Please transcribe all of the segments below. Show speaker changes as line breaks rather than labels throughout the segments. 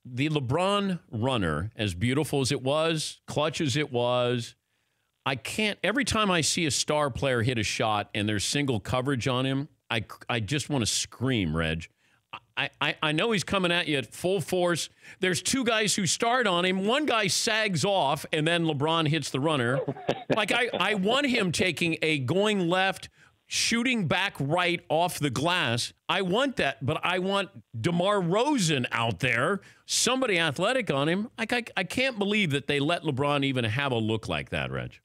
the LeBron runner, as beautiful as it was, clutch as it was, I can't, every time I see a star player hit a shot and there's single coverage on him, I just want to scream, Reg. I know he's coming at you at full force. There's two guys who start on him. One guy sags off, and then LeBron hits the runner. Like, I want him taking a going left, shooting back right off the glass. I want that, but I want DeMar DeRozan out there, somebody athletic on him. I can't believe that they let LeBron even have a look like that, Reg.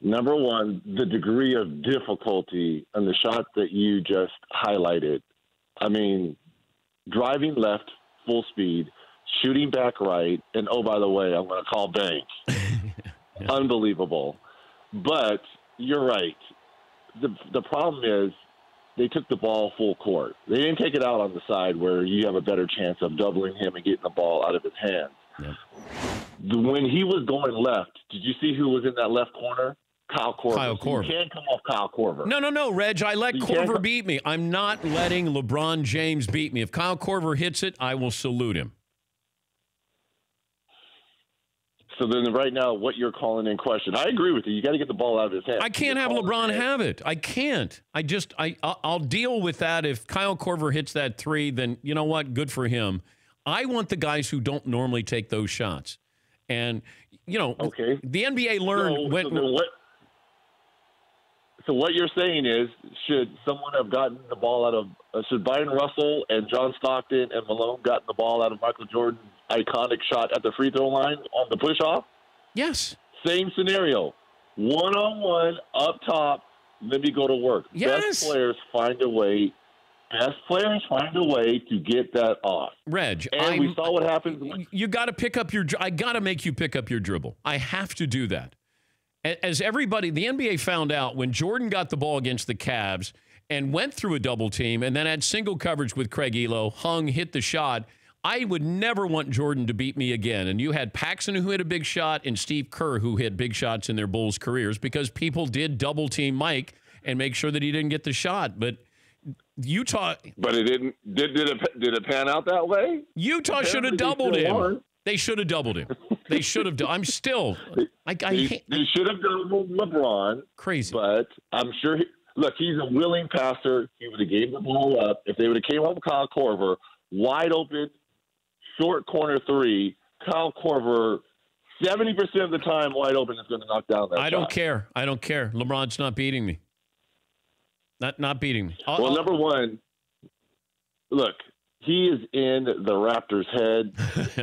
Number one, the degree of difficulty on the shot that you just highlighted. I mean, driving left, full speed, shooting back right, and oh, by the way, I'm going to call bank. Yeah. Unbelievable. But you're right. The problem is they took the ball full court. They didn't take it out on the side where you have a better chance of doubling him and getting the ball out of his hands. Yeah. When he was going left, did you see who was in that left corner? Kyle Korver. You can't come off Kyle Korver.
No, Reg. I let Korver beat me. I'm not letting LeBron James beat me. If Kyle Korver hits it, I will salute him.
So then right now, what you're calling in question, I agree with you. You got to get the ball out of his hand.
I can't have LeBron have it. I can't. I'll deal with that. If Kyle Korver hits that three, then you know what? Good for him. I want the guys who don't normally take those shots. And, you know, the NBA learned
So what you're saying is, should someone have gotten the ball out of should Byron Russell and John Stockton and Malone gotten the ball out of Michael Jordan's iconic shot at the free throw line on the push-off?
Yes.
Same scenario. One-on-one, up top, let me go to work.
Yes.
Best players find a way to get that off.
Reg,
and we saw what happened.
You got to pick up your – I got to make you pick up your dribble. I have to do that. As everybody, the NBA found out when Jordan got the ball against the Cavs and went through a double team and then had single coverage with Craig Elo, hung, hit the shot, I would never want Jordan to beat me again. And you had Paxson who hit a big shot and Steve Kerr who hit big shots in their Bulls careers because people did double team Mike and make sure that he didn't get the shot. But Utah.
But it didn't. Did it pan out that way?
Utah should have doubled him. They should have doubled him. They should have. I'm still.
They should have doubled LeBron.
Crazy.
But I'm sure. Look, he's a willing passer. He would have gave the ball up. If they would have came up with Kyle Korver, wide open, short corner three, Kyle Korver, 70% of the time wide open is going to knock down that shot.
I don't care. LeBron's not beating me. Not beating me.
Number one, look. He is in the Raptors' head.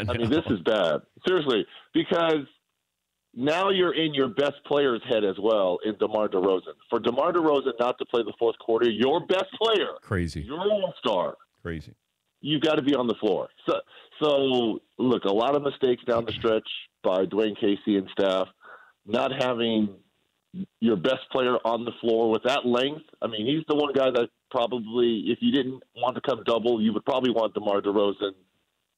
I mean, this is bad. Seriously, because now you're in your best player's head as well in DeMar DeRozan. For DeMar DeRozan not to play the fourth quarter, your best player.
Crazy.
Your all-star.
Crazy.
You've got to be on the floor. So, look, a lot of mistakes down the stretch by Dwayne Casey and staff, not having your best player on the floor with that length. I mean, he's the one guy that probably, if you didn't want to come double, you would probably want DeMar DeRozan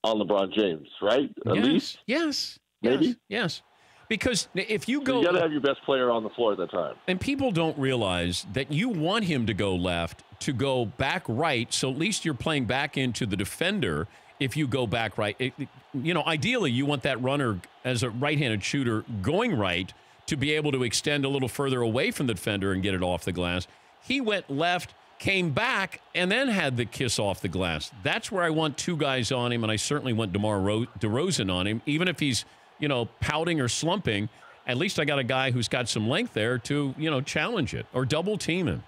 on LeBron James, right? At least?
Yes.
Maybe?
Yes. Because if you go...
You got to have your best player on the floor at that time.
And people don't realize that you want him to go left, to go back right, so at least you're playing back into the defender if you go back right. Ideally, you want that runner as a right-handed shooter going right to be able to extend a little further away from the defender and get it off the glass. He went left, came back, and then had the kiss off the glass. That's where I want two guys on him, and I certainly want DeMar DeRozan on him. Even if he's, pouting or slumping, at least I got a guy who's got some length there to, challenge it or double team him.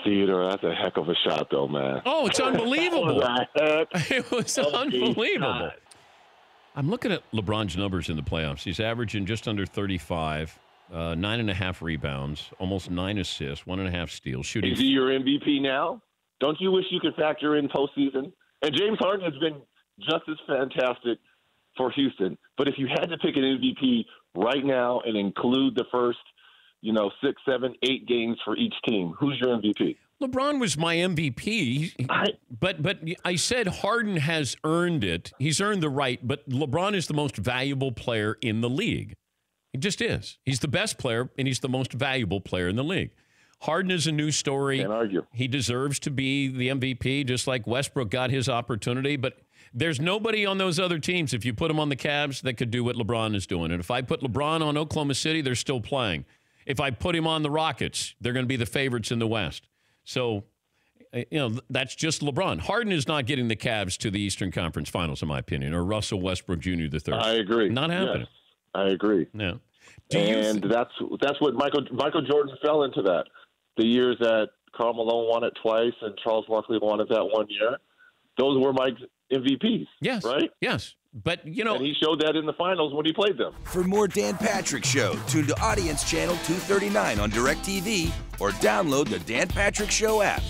Theodore, that's a heck of a shot, though, man.
Oh, it's unbelievable. It was unbelievable. I'm looking at LeBron's numbers in the playoffs. He's averaging just under 35, 9.5 rebounds, almost 9 assists, 1.5 steals. Shooting.
Is he your MVP now? Don't you wish you could factor in postseason? And James Harden has been just as fantastic for Houston. But if you had to pick an MVP right now and include the first, 6, 7, 8 games for each team, who's your MVP?
LeBron was my MVP, but I said Harden has earned it. He's earned the right, but LeBron is the most valuable player in the league. He just is. He's the best player, and he's the most valuable player in the league. Harden is a new story.
Can't argue.
He deserves to be the MVP, just like Westbrook got his opportunity. But There's nobody on those other teams, if you put them on the Cavs, that could do what LeBron is doing. And if I put LeBron on Oklahoma City, they're still playing. If I put him on the Rockets, they're going to be the favorites in the West. So, that's just LeBron. Harden is not getting the Cavs to the Eastern Conference Finals, in my opinion, or Russell Westbrook Jr. III.
I agree.
Not happening.
Yes, I agree.
Yeah.
That's what Michael Jordan fell into that. The years that Karl Malone won it twice and Charles Barkley won it that one year, those were Mike's MVPs.
Yes.
Right?
Yes. But, and
he showed that in the finals when he played them.
For more Dan Patrick Show, tune to Audience Channel 239 on DirecTV or download the Dan Patrick Show app.